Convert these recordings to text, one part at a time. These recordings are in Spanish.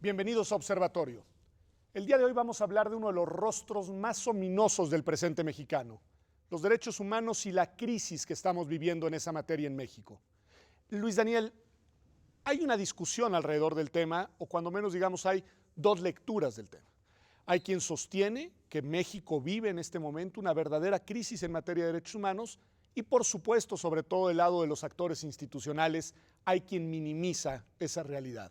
Bienvenidos a Observatorio. El día de hoy vamos a hablar de uno de los rostros más ominosos del presente mexicano, los derechos humanos y la crisis que estamos viviendo en esa materia en México. Luis Daniel, hay una discusión alrededor del tema, o cuando menos digamos hay dos lecturas del tema. Hay quien sostiene que México vive en este momento una verdadera crisis en materia de derechos humanos y por supuesto, sobre todo del lado de los actores institucionales, hay quien minimiza esa realidad.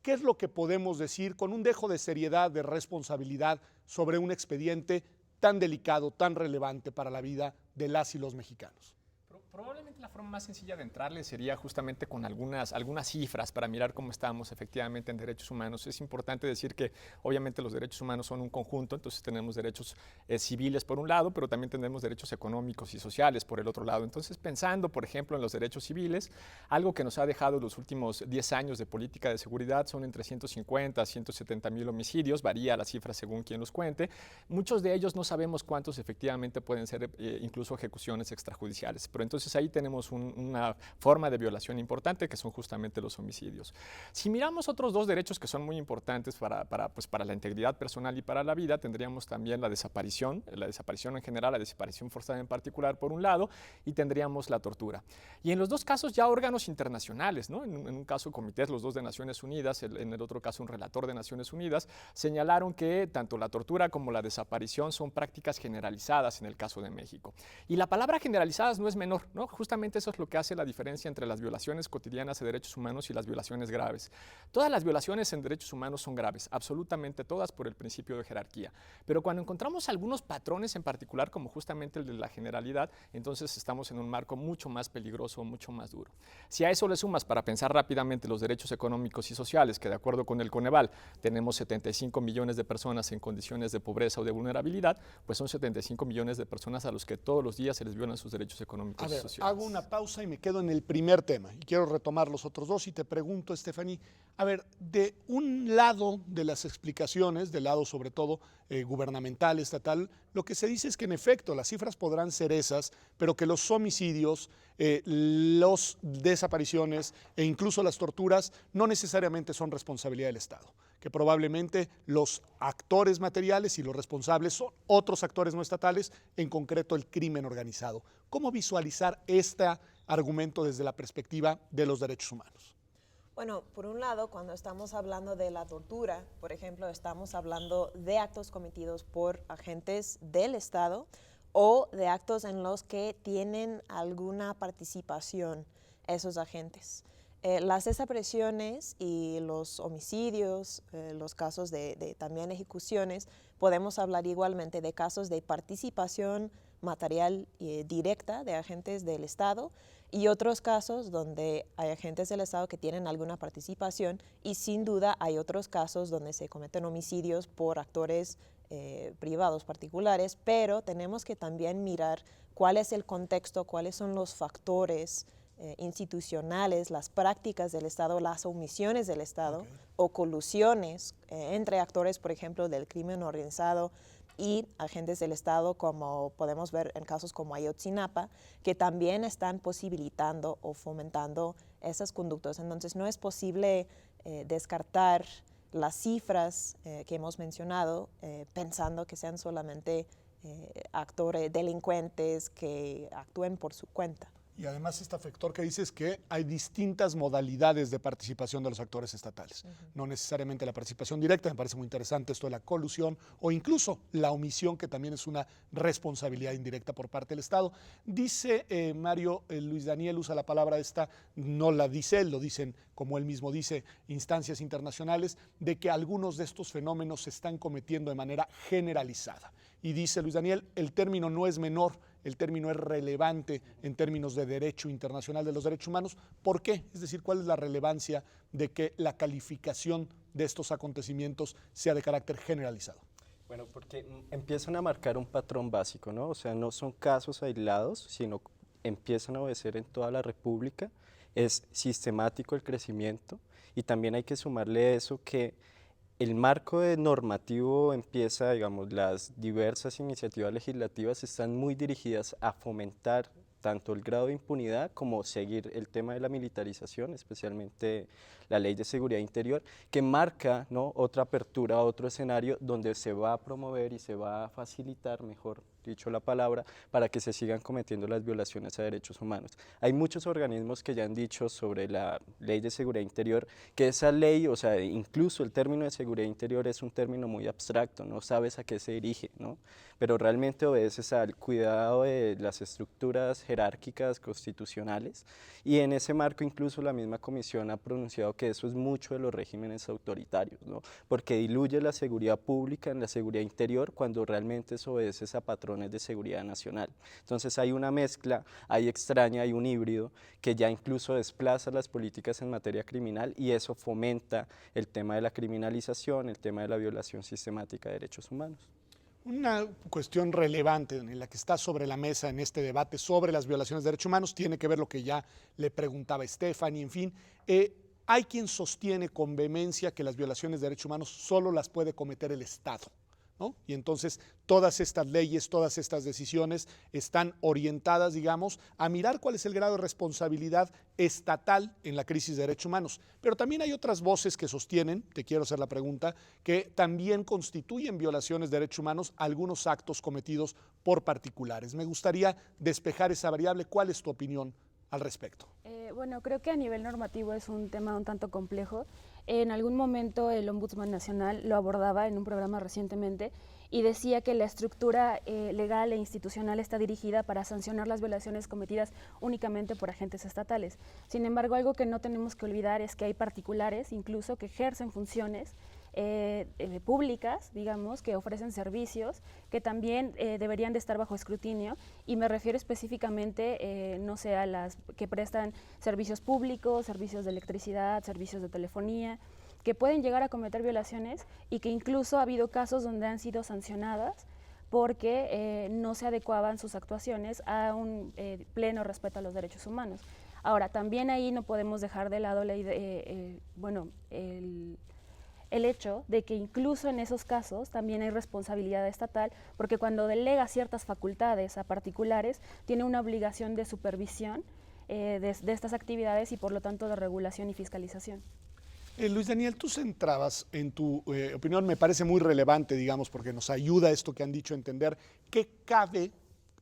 ¿Qué es lo que podemos decir con un dejo de seriedad, de responsabilidad sobre un expediente tan delicado, tan relevante para la vida de las y los mexicanos? Probablemente la forma más sencilla de entrarle sería justamente con algunas cifras para mirar cómo estamos efectivamente en derechos humanos. Es importante decir que obviamente los derechos humanos son un conjunto, entonces tenemos derechos civiles por un lado, pero también tenemos derechos económicos y sociales por el otro lado. Entonces, pensando, por ejemplo, en los derechos civiles, algo que nos ha dejado los últimos 10 años de política de seguridad son entre 150 a 170 mil homicidios, varía la cifra según quien los cuente. Muchos de ellos no sabemos cuántos efectivamente pueden ser incluso ejecuciones extrajudiciales, pero entonces ahí tenemos una forma de violación importante que son justamente los homicidios. Si miramos otros dos derechos que son muy importantes para la integridad personal y para la vida, tendríamos también la desaparición en general, la desaparición forzada en particular por un lado, y tendríamos la tortura. Y en los dos casos ya órganos internacionales, ¿no? En un caso comités, los dos de Naciones Unidas, en el otro caso un relator de Naciones Unidas, señalaron que tanto la tortura como la desaparición son prácticas generalizadas en el caso de México. Y la palabra generalizadas no es menor, ¿no? Justamente eso es lo que hace la diferencia entre las violaciones cotidianas de derechos humanos y las violaciones graves. Todas las violaciones en derechos humanos son graves, absolutamente todas por el principio de jerarquía. Pero cuando encontramos algunos patrones en particular, como justamente el de la generalidad, entonces estamos en un marco mucho más peligroso, mucho más duro. Si a eso le sumas, para pensar rápidamente, los derechos económicos y sociales, que de acuerdo con el Coneval tenemos 75 millones de personas en condiciones de pobreza o de vulnerabilidad, pues son 75 millones de personas a los que todos los días se les violan sus derechos económicos y sociales. Hago una pausa y me quedo en el primer tema y quiero retomar los otros dos y te pregunto, Stephanie, a ver, de un lado de las explicaciones, del lado sobre todo gubernamental, estatal, lo que se dice es que en efecto las cifras podrán ser esas, pero que los homicidios, las desapariciones e incluso las torturas no necesariamente son responsabilidad del Estado, que probablemente los actores materiales y los responsables son otros actores no estatales, en concreto el crimen organizado. ¿Cómo visualizar este argumento desde la perspectiva de los derechos humanos? Bueno, por un lado, cuando estamos hablando de la tortura, por ejemplo, estamos hablando de actos cometidos por agentes del Estado o de actos en los que tienen alguna participación esos agentes. Las desapariciones y los homicidios, los casos de también ejecuciones, podemos hablar igualmente de casos de participación material directa de agentes del Estado y otros casos donde hay agentes del Estado que tienen alguna participación y sin duda hay otros casos donde se cometen homicidios por actores privados particulares, pero tenemos que también mirar cuál es el contexto, cuáles son los factores institucionales, las prácticas del Estado, las omisiones del Estado o colusiones entre actores, por ejemplo, del crimen organizado y agentes del Estado, como podemos ver en casos como Ayotzinapa, que también están posibilitando o fomentando esas conductas. Entonces no es posible descartar las cifras que hemos mencionado pensando que sean solamente actores delincuentes que actúen por su cuenta. Y además este factor que dices que hay distintas modalidades de participación de los actores estatales. No necesariamente la participación directa, me parece muy interesante esto de la colusión o incluso la omisión, que también es una responsabilidad indirecta por parte del Estado. Dice Mario, Luis Daniel usa la palabra esta, no la dice él, lo dicen como él mismo dice, instancias internacionales, de que algunos de estos fenómenos se están cometiendo de manera generalizada. Y dice Luis Daniel, el término no es menor, el término es relevante en términos de derecho internacional de los derechos humanos. ¿Por qué? Es decir, ¿cuál es la relevancia de que la calificación de estos acontecimientos sea de carácter generalizado? Bueno, porque empiezan a marcar un patrón básico, ¿no? O sea, no son casos aislados, sino empiezan a obedecer en toda la República. Es sistemático el crecimiento y también hay que sumarle eso que el marco normativo empieza, digamos, las diversas iniciativas legislativas están muy dirigidas a fomentar tanto el grado de impunidad como seguir el tema de la militarización, especialmente la Ley de Seguridad Interior, que marca, ¿no?, otra apertura a otro escenario donde se va a promover y se va a facilitar, mejor dicho la palabra, para que se sigan cometiendo las violaciones a derechos humanos. Hay muchos organismos que ya han dicho sobre la Ley de Seguridad Interior que esa ley, o sea, incluso el término de seguridad interior es un término muy abstracto, no sabes a qué se dirige, ¿no? Pero realmente obedeces al cuidado de las estructuras jerárquicas constitucionales, y en ese marco incluso la misma comisión ha pronunciado que eso es mucho de los regímenes autoritarios, ¿no? Porque diluye la seguridad pública en la seguridad interior cuando realmente eso obedece a patrones de seguridad nacional. Entonces hay una mezcla, hay extraña, hay un híbrido que ya incluso desplaza las políticas en materia criminal, y eso fomenta el tema de la criminalización, el tema de la violación sistemática de derechos humanos. Una cuestión relevante en la que está sobre la mesa en este debate sobre las violaciones de derechos humanos tiene que ver lo que ya le preguntaba Stephanie, en fin. Hay quien sostiene con vehemencia que las violaciones de derechos humanos solo las puede cometer el Estado, ¿no? Y entonces todas estas leyes, todas estas decisiones están orientadas, digamos, a mirar cuál es el grado de responsabilidad estatal en la crisis de derechos humanos. Pero también hay otras voces que sostienen, te quiero hacer la pregunta, que también constituyen violaciones de derechos humanos algunos actos cometidos por particulares. Me gustaría despejar esa variable. ¿Cuál es tu opinión al respecto? Bueno, creo que a nivel normativo es un tema un tanto complejo. En algún momento el Ombudsman Nacional lo abordaba en un programa recientemente y decía que la estructura legal e institucional está dirigida para sancionar las violaciones cometidas únicamente por agentes estatales. Sin embargo, algo que no tenemos que olvidar es que hay particulares incluso que ejercen funciones públicas, digamos, que ofrecen servicios que también deberían de estar bajo escrutinio, y me refiero específicamente, no sé, a las que prestan servicios públicos, servicios de electricidad, servicios de telefonía, que pueden llegar a cometer violaciones y que incluso ha habido casos donde han sido sancionadas porque no se adecuaban sus actuaciones a un pleno respeto a los derechos humanos. Ahora, también ahí no podemos dejar de lado la idea, el hecho de que incluso en esos casos también hay responsabilidad estatal, porque cuando delega ciertas facultades a particulares, tiene una obligación de supervisión de estas actividades y por lo tanto de regulación y fiscalización. Luis Daniel, tú centrabas en tu opinión, me parece muy relevante, digamos, porque nos ayuda esto que han dicho a entender qué cabe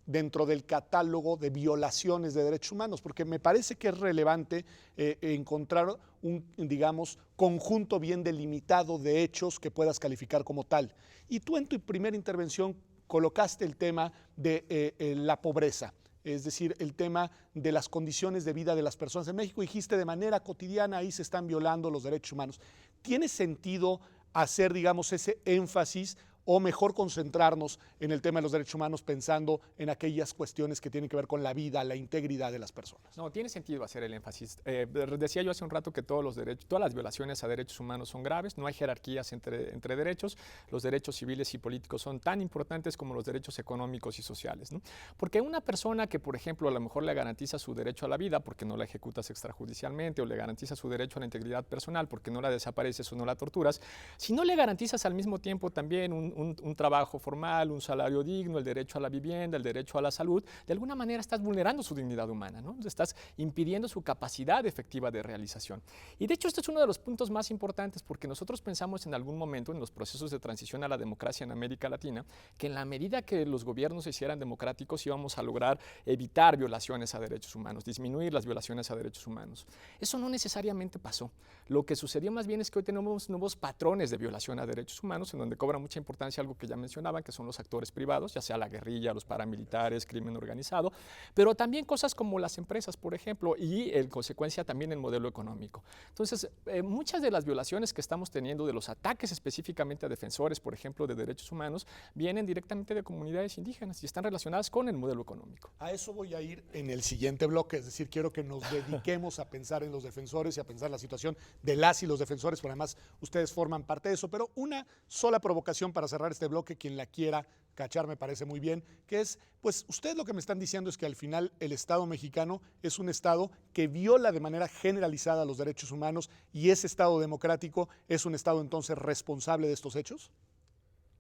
dentro del catálogo de violaciones de derechos humanos, porque me parece que es relevante encontrar un, digamos, conjunto bien delimitado de hechos que puedas calificar como tal. Y tú en tu primera intervención colocaste el tema de la pobreza, es decir, el tema de las condiciones de vida de las personas en México. Dijiste de manera cotidiana ahí se están violando los derechos humanos. ¿Tiene sentido hacer, digamos, ese énfasis o mejor concentrarnos en el tema de los derechos humanos pensando en aquellas cuestiones que tienen que ver con la vida, la integridad de las personas? No, tiene sentido hacer el énfasis. Decía yo hace un rato que todas las violaciones a derechos humanos son graves, no hay jerarquías entre derechos, los derechos civiles y políticos son tan importantes como los derechos económicos y sociales, ¿no? Porque una persona que, por ejemplo, a lo mejor le garantiza su derecho a la vida porque no la ejecutas extrajudicialmente, o le garantiza su derecho a la integridad personal porque no la desapareces o no la torturas, si no le garantizas al mismo tiempo también un trabajo formal, un salario digno, el derecho a la vivienda, el derecho a la salud, de alguna manera estás vulnerando su dignidad humana, ¿no? Estás impidiendo su capacidad efectiva de realización. Y de hecho este es uno de los puntos más importantes, porque nosotros pensamos en algún momento en los procesos de transición a la democracia en América Latina, que en la medida que los gobiernos se hicieran democráticos íbamos a lograr evitar violaciones a derechos humanos, disminuir las violaciones a derechos humanos. Eso no necesariamente pasó. Lo que sucedió más bien es que hoy tenemos nuevos patrones de violación a derechos humanos en donde cobra mucha importancia algo que ya mencionaban, que son los actores privados, ya sea la guerrilla, los paramilitares, crimen organizado, pero también cosas como las empresas, por ejemplo, y en consecuencia también el modelo económico. Entonces, muchas de las violaciones que estamos teniendo, de los ataques específicamente a defensores, por ejemplo, de derechos humanos, vienen directamente de comunidades indígenas y están relacionadas con el modelo económico. A eso voy a ir en el siguiente bloque, es decir, quiero que nos dediquemos a pensar en los defensores y a pensar la situación de las y los defensores, pero además ustedes forman parte de eso, pero una sola provocación para cerrar este bloque, quien la quiera cachar me parece muy bien, que es, pues ustedes lo que me están diciendo es que al final el Estado mexicano es un Estado que viola de manera generalizada los derechos humanos, y ese Estado democrático es un Estado entonces responsable de estos hechos.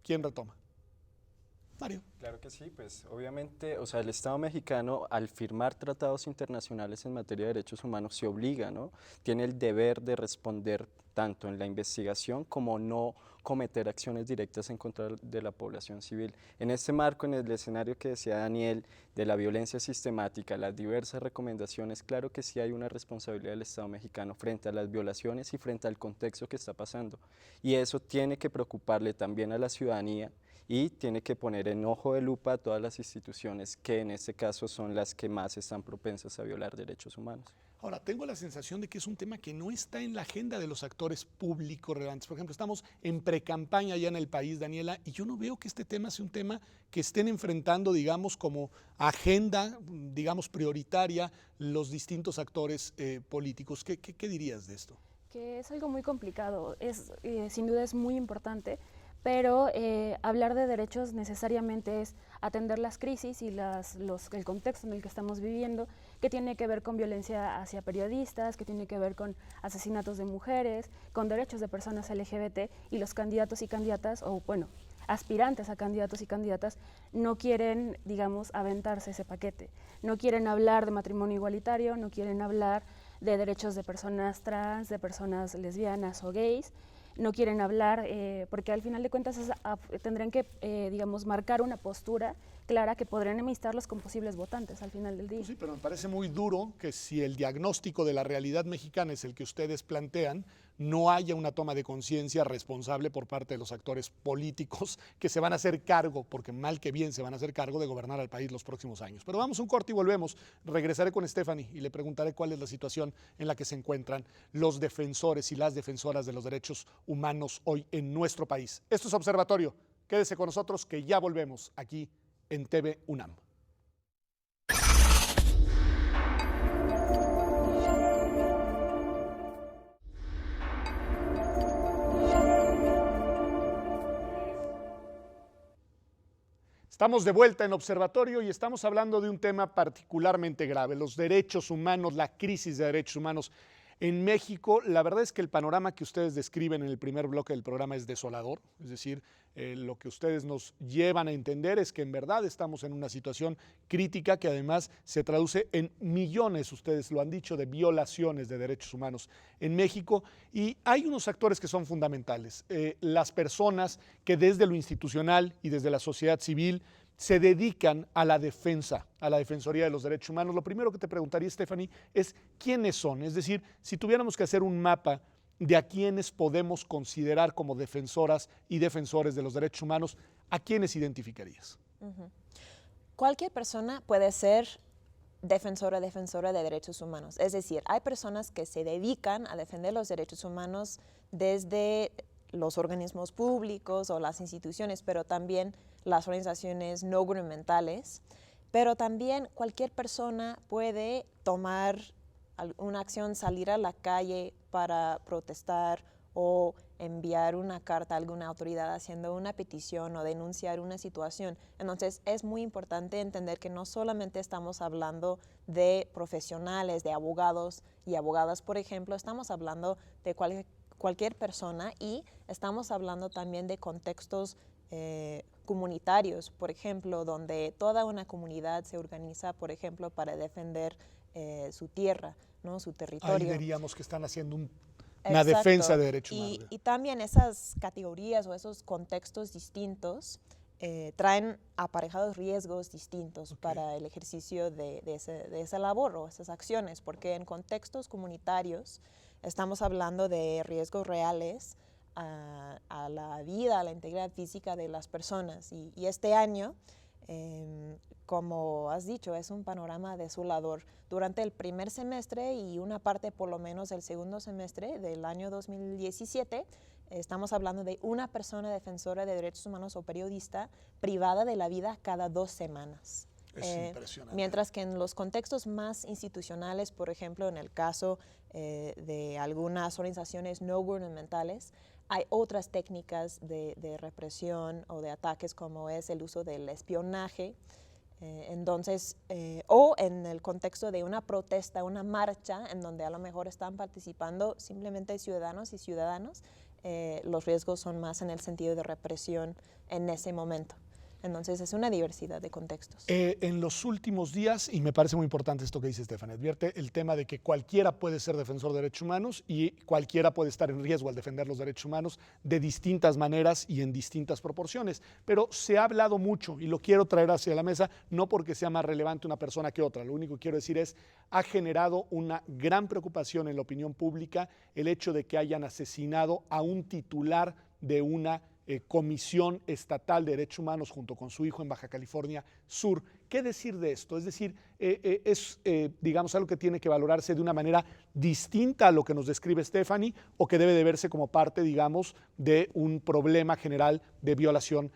¿Quién retoma? Mario. Claro que sí, pues obviamente, o sea, el Estado mexicano al firmar tratados internacionales en materia de derechos humanos se obliga, ¿no? Tiene el deber de responder tanto en la investigación como no cometer acciones directas en contra de la población civil. En este marco, en el escenario que decía Daniel, de la violencia sistemática, las diversas recomendaciones, claro que sí hay una responsabilidad del Estado mexicano frente a las violaciones y frente al contexto que está pasando. Y eso tiene que preocuparle también a la ciudadanía y tiene que poner en ojo de lupa a todas las instituciones que en este caso son las que más están propensas a violar derechos humanos. Ahora, tengo la sensación de que es un tema que no está en la agenda de los actores públicos relevantes. Por ejemplo, estamos en precampaña ya en el país, Daniela, y yo no veo que este tema sea un tema que estén enfrentando, digamos, como agenda, digamos, prioritaria los distintos actores políticos. ¿Qué dirías de esto? Que es algo muy complicado, sin duda es muy importante, pero hablar de derechos necesariamente es atender las crisis y el contexto en el que estamos viviendo, que tiene que ver con violencia hacia periodistas, que tiene que ver con asesinatos de mujeres, con derechos de personas LGBT, y los candidatos y candidatas, o bueno, aspirantes a candidatos y candidatas, no quieren, digamos, aventarse ese paquete. No quieren hablar de matrimonio igualitario, no quieren hablar de derechos de personas trans, de personas lesbianas o gays, no quieren hablar, porque al final de cuentas tendrán que, digamos, marcar una postura clara que podrían enemistarlos con posibles votantes al final del día. Pues sí, pero me parece muy duro que si el diagnóstico de la realidad mexicana es el que ustedes plantean, no haya una toma de conciencia responsable por parte de los actores políticos que se van a hacer cargo, porque mal que bien se van a hacer cargo de gobernar al país los próximos años. Pero vamos a un corte y volvemos. Regresaré con Stephanie y le preguntaré cuál es la situación en la que se encuentran los defensores y las defensoras de los derechos humanos hoy en nuestro país. Esto es Observatorio. Quédese con nosotros que ya volvemos aquí en TV UNAM. Estamos de vuelta en Observatorio y estamos hablando de un tema particularmente grave, los derechos humanos, la crisis de derechos humanos en México. La verdad es que el panorama que ustedes describen en el primer bloque del programa es desolador, es decir, lo que ustedes nos llevan a entender es que en verdad estamos en una situación crítica que además se traduce en millones, ustedes lo han dicho, de violaciones de derechos humanos en México, y hay unos actores que son fundamentales, las personas que desde lo institucional y desde la sociedad civil se dedican a la defensa, a la defensoría de los derechos humanos. Lo primero que te preguntaría, Stephanie, es quiénes son, es decir, si tuviéramos que hacer un mapa de a quiénes podemos considerar como defensoras y defensores de los derechos humanos, ¿a quiénes identificarías? Cualquier persona puede ser defensora de derechos humanos. Es decir, hay personas que se dedican a defender los derechos humanos desde los organismos públicos o las instituciones, pero también las organizaciones no gubernamentales. Pero también cualquier persona puede tomar una acción, salir a la calle para protestar o enviar una carta a alguna autoridad haciendo una petición o denunciar una situación. Entonces es muy importante entender que no solamente estamos hablando de profesionales, de abogados y abogadas, por ejemplo, estamos hablando de cualquier persona, y estamos hablando también de contextos comunitarios, por ejemplo, donde toda una comunidad se organiza, por ejemplo, para defender su tierra, ¿no? Su territorio. Ahí diríamos que están haciendo una defensa de derechos humanos. Y también esas categorías o esos contextos distintos traen aparejados riesgos distintos para el ejercicio de esa labor o esas acciones, porque en contextos comunitarios estamos hablando de riesgos reales a la vida, a la integridad física de las personas. Y este año, como has dicho, es un panorama desolador. Durante el primer semestre y una parte por lo menos del segundo semestre del año 2017, estamos hablando de una persona defensora de derechos humanos o periodista privada de la vida cada 2 semanas. Es impresionante. Mientras que en los contextos más institucionales, por ejemplo, en el caso de algunas organizaciones no gubernamentales, hay otras técnicas de represión o de ataques, como es el uso del espionaje. Entonces, o en el contexto de una protesta, una marcha, en donde a lo mejor están participando simplemente ciudadanos y ciudadanas, los riesgos son más en el sentido de represión en ese momento. Entonces es una diversidad de contextos. En los últimos días, y me parece muy importante esto que dice Stephanie, advierte el tema de que cualquiera puede ser defensor de derechos humanos y cualquiera puede estar en riesgo al defender los derechos humanos de distintas maneras y en distintas proporciones. Pero se ha hablado mucho, y lo quiero traer hacia la mesa, no porque sea más relevante una persona que otra, lo único que quiero decir es, ha generado una gran preocupación en la opinión pública el hecho de que hayan asesinado a un titular de una Comisión Estatal de Derechos Humanos junto con su hijo en Baja California Sur. ¿Qué decir de esto? Es decir, digamos, algo que tiene que valorarse de una manera distinta a lo que nos describe Stephanie o que debe de verse como parte, digamos, de un problema general de violación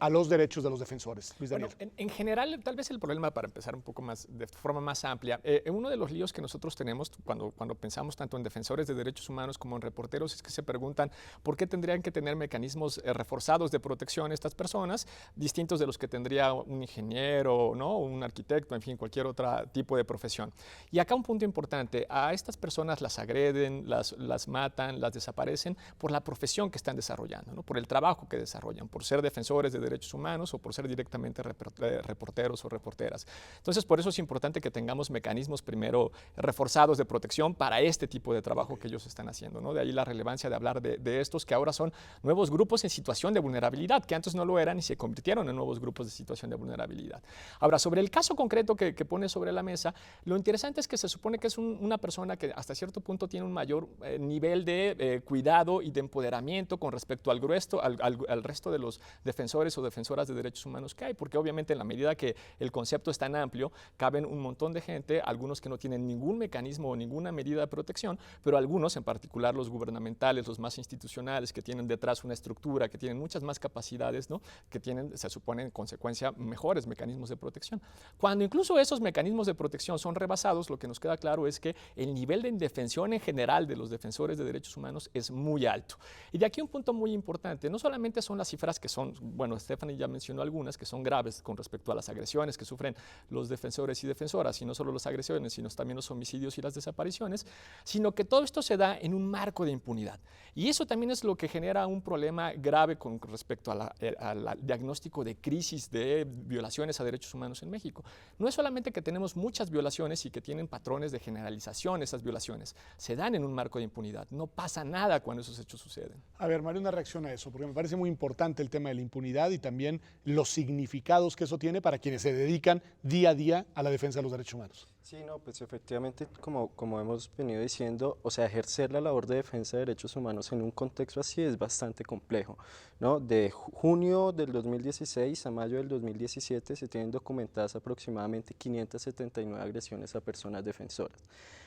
a los derechos de los defensores. Luis Daniel. Bueno, en general, tal vez el problema, para empezar un poco más, de forma más amplia, uno de los líos que nosotros tenemos cuando pensamos tanto en defensores de derechos humanos como en reporteros es que se preguntan por qué tendrían que tener mecanismos reforzados de protección estas personas, distintos de los que tendría un ingeniero, ¿no? Un arquitecto, en fin, cualquier otro tipo de profesión. Y acá un punto importante, a estas personas las agreden, las matan, las desaparecen por la profesión que están desarrollando, ¿no? Por el trabajo que desarrollan, por ser defensores de derechos humanos o por ser directamente reporteros o reporteras. Entonces, por eso es importante que tengamos mecanismos primero reforzados de protección para este tipo de trabajo que ellos están haciendo, ¿no? De ahí la relevancia de hablar de estos que ahora son nuevos grupos en situación de vulnerabilidad, que antes no lo eran y se convirtieron en nuevos grupos de situación de vulnerabilidad. Ahora, sobre el caso concreto que pone sobre la mesa, lo interesante es que se supone que es una persona que hasta cierto punto tiene un mayor nivel de cuidado y de empoderamiento con respecto al resto de los defensores o defensoras de derechos humanos que hay, porque obviamente en la medida que el concepto es tan amplio, caben un montón de gente, algunos que no tienen ningún mecanismo o ninguna medida de protección, pero algunos, en particular los gubernamentales, los más institucionales, que tienen detrás una estructura, que tienen muchas más capacidades, ¿no? Que tienen, se supone en consecuencia, mejores mecanismos de protección. Cuando incluso esos mecanismos de protección son rebasados, lo que nos queda claro es que el nivel de indefensión en general de los defensores de derechos humanos es muy alto. Y de aquí un punto muy importante, no solamente son las cifras que son, bueno, Stephanie ya mencionó algunas que son graves con respecto a las agresiones que sufren los defensores y defensoras, y no solo las agresiones, sino también los homicidios y las desapariciones, sino que todo esto se da en un marco de impunidad. Y eso también es lo que genera un problema grave con respecto al diagnóstico de crisis de violaciones a derechos humanos en México. No es solamente que tenemos muchas violaciones y que tienen patrones de generalización esas violaciones, se dan en un marco de impunidad. No pasa nada cuando esos hechos suceden. A ver, Mario, una reacción a eso, porque me parece muy importante el tema de la impunidad y también los significados que eso tiene para quienes se dedican día a día a la defensa de los derechos humanos. Sí, no, pues efectivamente, como hemos venido diciendo, o sea, ejercer la labor de defensa de derechos humanos en un contexto así es bastante complejo, ¿no? De junio del 2016 a mayo del 2017 se tienen documentadas aproximadamente 579 agresiones a personas defensoras.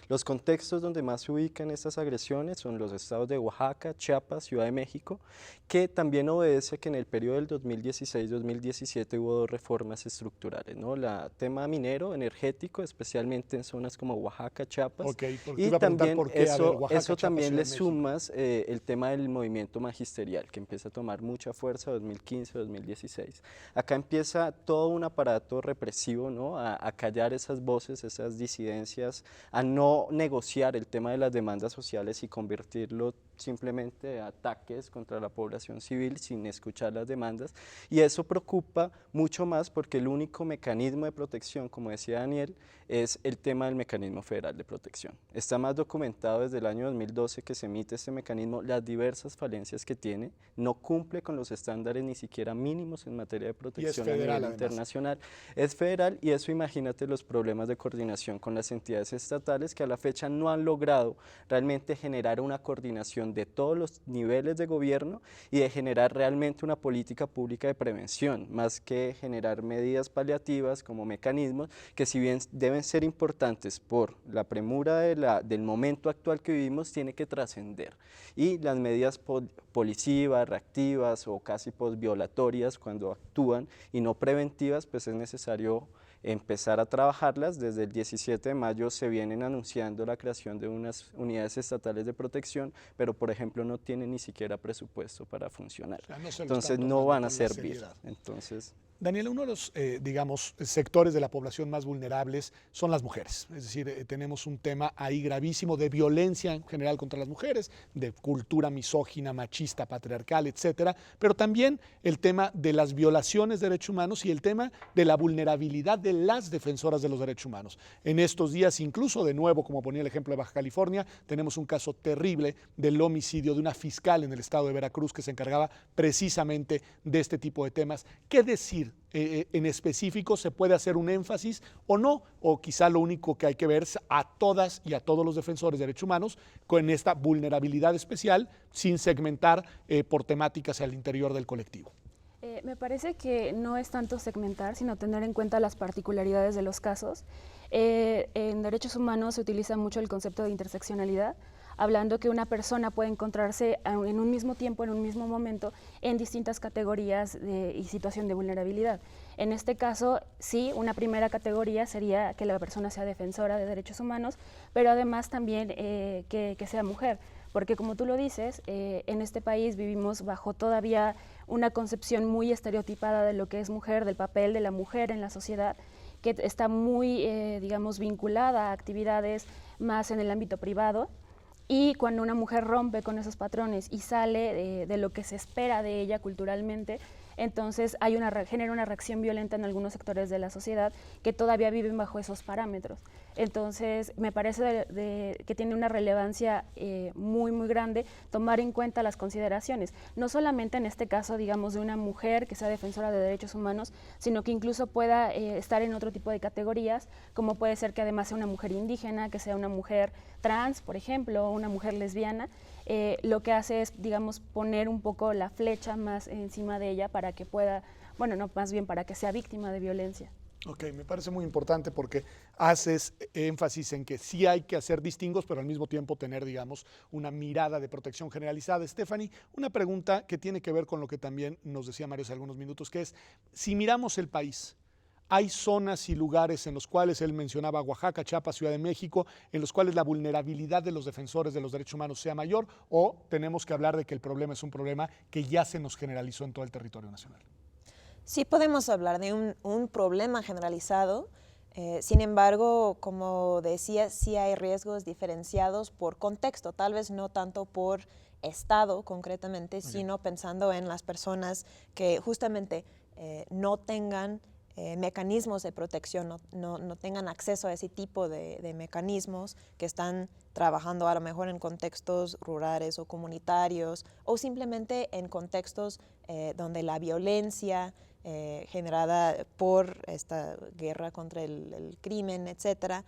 Los contextos donde más se ubican estas agresiones son los estados de Oaxaca, Chiapas, Ciudad de México, que también obedece que en el periodo del 2016-2017 hubo dos reformas estructurales, ¿no? El tema minero, energético, especialmente en zonas como Oaxaca, Chiapas, Okay, y también eso también le sumas el tema del movimiento magisterial, que empieza a tomar mucha fuerza 2015-2016. Acá empieza todo un aparato represivo, ¿no? A callar esas voces, esas disidencias, a no negociar el tema de las demandas sociales y convertirlo simplemente a ataques contra la población civil sin escuchar las demandas, y eso preocupa mucho más porque el único mecanismo de protección, como decía Daniel, es el tema del mecanismo federal de protección. Está más documentado desde el año 2012 que se emite este mecanismo, las diversas falencias que tiene, no cumple con los estándares ni siquiera mínimos en materia de protección a nivel internacional. Es federal, y eso, imagínate los problemas de coordinación con las entidades estatales que a la fecha no han logrado realmente generar una coordinación de todos los niveles de gobierno y de generar realmente una política pública de prevención, más que generar medidas paliativas como mecanismos que, si bien deben ser importantes por la premura del momento actual que vivimos, tiene que trascender. Y las medidas policivas, reactivas o casi posviolatorias cuando actúan y no preventivas, pues es necesario empezar a trabajarlas. Desde el 17 de mayo se vienen anunciando anunciando la creación de unas unidades estatales de protección, pero por ejemplo no tienen ni siquiera presupuesto para funcionar. O sea, no se lo Entonces están no tomando van a con la servir. seriedad. Entonces, Daniela, uno de los, digamos, sectores de la población más vulnerables son las mujeres. Es decir, tenemos un tema ahí gravísimo de violencia en general contra las mujeres, de cultura misógina, machista, patriarcal, etcétera, pero también el tema de las violaciones de derechos humanos y el tema de la vulnerabilidad de las defensoras de los derechos humanos. En estos días, incluso de nuevo, como ponía el ejemplo de Baja California, tenemos un caso terrible del homicidio de una fiscal en el estado de Veracruz que se encargaba precisamente de este tipo de temas. ¿Qué decir? En específico, ¿se puede hacer un énfasis o no? O quizá lo único que hay que ver es a todas y a todos los defensores de derechos humanos con esta vulnerabilidad especial, sin segmentar por temáticas al interior del colectivo. Me parece que no es tanto segmentar, sino tener en cuenta las particularidades de los casos. En derechos humanos se utiliza mucho el concepto de interseccionalidad, hablando que una persona puede encontrarse en un mismo tiempo, en un mismo momento, en distintas categorías y situación de vulnerabilidad. En este caso, sí, una primera categoría sería que la persona sea defensora de derechos humanos, pero además también que sea mujer, porque como tú lo dices, en este país vivimos bajo todavía una concepción muy estereotipada de lo que es mujer, del papel de la mujer en la sociedad, que está muy, digamos, vinculada a actividades más en el ámbito privado. Y cuando una mujer rompe con esos patrones y sale de lo que se espera de ella culturalmente, entonces genera una reacción violenta en algunos sectores de la sociedad que todavía viven bajo esos parámetros. Entonces, me parece que tiene una relevancia muy, muy grande tomar en cuenta las consideraciones, no solamente en este caso, digamos, de una mujer que sea defensora de derechos humanos, sino que incluso pueda estar en otro tipo de categorías, como puede ser que además sea una mujer indígena, que sea una mujer trans, por ejemplo, o una mujer lesbiana. Lo que hace es, digamos, poner un poco la flecha más encima de ella para que pueda, bueno, no, más bien para que sea víctima de violencia. Ok, me parece muy importante porque haces énfasis en que sí hay que hacer distingos, pero al mismo tiempo tener, digamos, una mirada de protección generalizada. Stephanie, una pregunta que tiene que ver con lo que también nos decía Mario hace algunos minutos, que es, si miramos el país, hay zonas y lugares en los cuales él mencionaba Oaxaca, Chiapas, Ciudad de México, en los cuales la vulnerabilidad de los defensores de los derechos humanos sea mayor, o tenemos que hablar de que el problema es un problema que ya se nos generalizó en todo el territorio nacional. Sí podemos hablar de un problema generalizado, sin embargo, como decía, sí hay riesgos diferenciados por contexto, tal vez no tanto por estado concretamente, sino pensando en las personas que justamente no tengan mecanismos de protección, no tengan acceso a ese tipo de mecanismos, que están trabajando a lo mejor en contextos rurales o comunitarios, o simplemente en contextos donde la violencia generada por esta guerra contra el crimen, etcétera,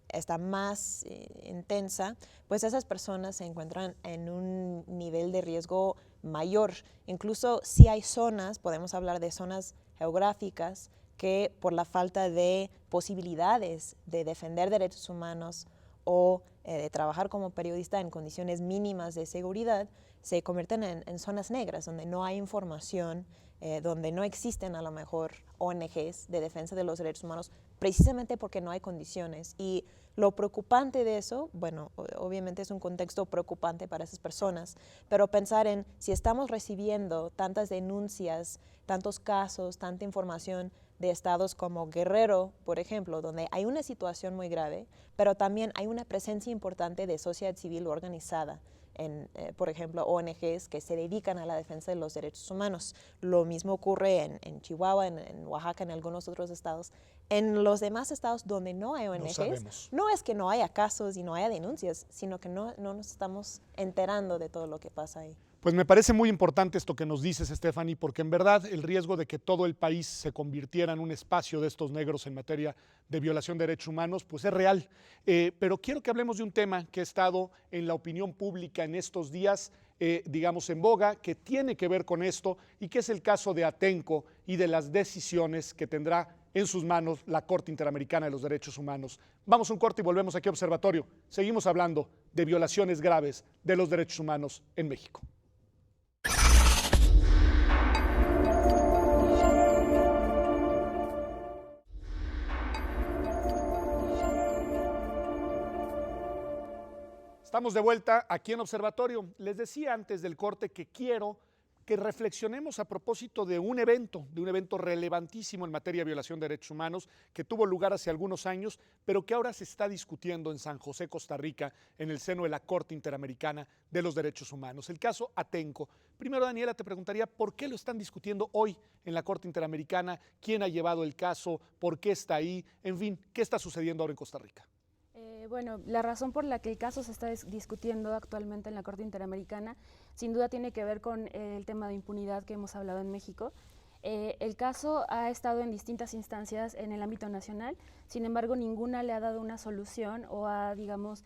está más intensa, pues esas personas se encuentran en un nivel de riesgo mayor. Incluso si hay zonas, podemos hablar de zonas geográficas, que por la falta de posibilidades de defender derechos humanos o de trabajar como periodista en condiciones mínimas de seguridad, se convierten en zonas negras, donde no hay información, donde no existen a lo mejor ONGs de defensa de los derechos humanos, precisamente porque no hay condiciones. Y lo preocupante de eso, bueno, obviamente es un contexto preocupante para esas personas, pero pensar en si estamos recibiendo tantas denuncias, tantos casos, tanta información de estados como Guerrero, por ejemplo, donde hay una situación muy grave, pero también hay una presencia importante de sociedad civil organizada, por ejemplo, ONGs que se dedican a la defensa de los derechos humanos. Lo mismo ocurre en Chihuahua, en Oaxaca, en algunos otros estados. En los demás estados donde no hay ONGs, no es que no haya casos y no haya denuncias, sino que no nos estamos enterando de todo lo que pasa ahí. Pues me parece muy importante esto que nos dices, Stephanie, porque en verdad el riesgo de que todo el país se convirtiera en un espacio de estos negros en materia de violación de derechos humanos, pues es real. Pero quiero que hablemos de un tema que ha estado en la opinión pública en estos días, digamos, en boga, que tiene que ver con esto y que es el caso de Atenco y de las decisiones que tendrá en sus manos la Corte Interamericana de los Derechos Humanos. Vamos a un corte y volvemos aquí a Observatorio. Seguimos hablando de violaciones graves de los derechos humanos en México. Estamos de vuelta aquí en Observatorio. Les decía antes del corte que quiero que reflexionemos a propósito de un evento relevantísimo en materia de violación de derechos humanos que tuvo lugar hace algunos años, pero que ahora se está discutiendo en San José, Costa Rica, en el seno de la Corte Interamericana de los Derechos Humanos. El caso Atenco. Primero, Daniela, te preguntaría por qué lo están discutiendo hoy en la Corte Interamericana, quién ha llevado el caso, por qué está ahí, en fin, ¿qué está sucediendo ahora en Costa Rica? Bueno, la razón por la que el caso se está discutiendo actualmente en la Corte Interamericana sin duda tiene que ver con el tema de impunidad que hemos hablado en México. El caso ha estado en distintas instancias en el ámbito nacional, sin embargo ninguna le ha dado una solución o ha, digamos,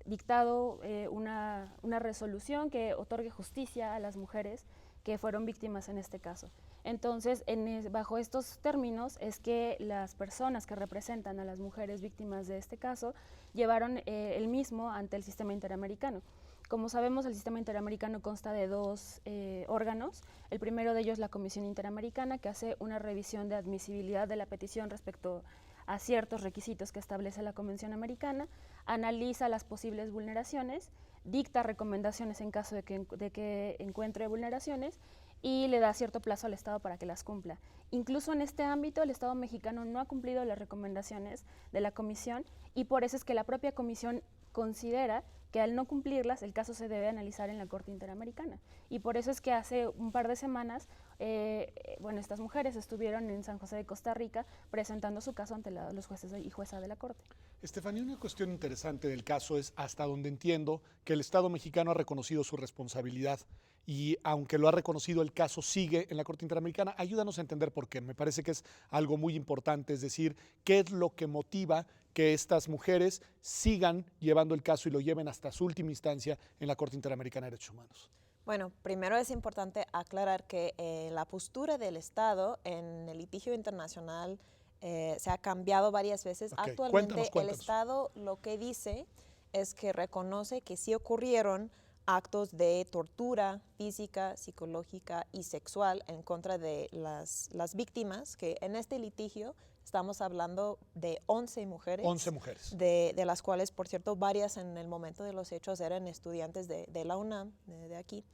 dictado una resolución que otorgue justicia a las mujeres que fueron víctimas en este caso. Entonces, bajo estos términos es que las personas que representan a las mujeres víctimas de este caso llevaron el mismo ante el sistema interamericano. Como sabemos, el sistema interamericano consta de dos órganos. El primero de ellos es la Comisión Interamericana, que hace una revisión de admisibilidad de la petición respecto a ciertos requisitos que establece la Convención Americana, analiza las posibles vulneraciones, dicta recomendaciones en caso de que encuentre vulneraciones y le da cierto plazo al Estado para que las cumpla. Incluso en este ámbito, el Estado mexicano no ha cumplido las recomendaciones de la Comisión y por eso es que la propia Comisión considera que al no cumplirlas, el caso se debe analizar en la Corte Interamericana. Y por eso es que hace un par de semanas, estas mujeres estuvieron en San José de Costa Rica presentando su caso ante los jueces y jueza de la Corte. Estefanía, una cuestión interesante del caso es, hasta donde entiendo, que el Estado mexicano ha reconocido su responsabilidad y aunque lo ha reconocido, el caso sigue en la Corte Interamericana. Ayúdanos a entender por qué. Me parece que es algo muy importante, es decir, qué es lo que motiva que estas mujeres sigan llevando el caso y lo lleven hasta su última instancia en la Corte Interamericana de Derechos Humanos. Bueno, primero es importante aclarar que la postura del Estado en el litigio internacional se ha cambiado varias veces. Okay. Actualmente Cuéntanos. el Estado lo que dice es que reconoce que sí ocurrieron actos de tortura física, psicológica y sexual en contra de las víctimas, que en este litigio estamos hablando de 11 mujeres. 11 mujeres. De las cuales, por cierto, varias en el momento de los hechos eran estudiantes de la UNAM, de aquí.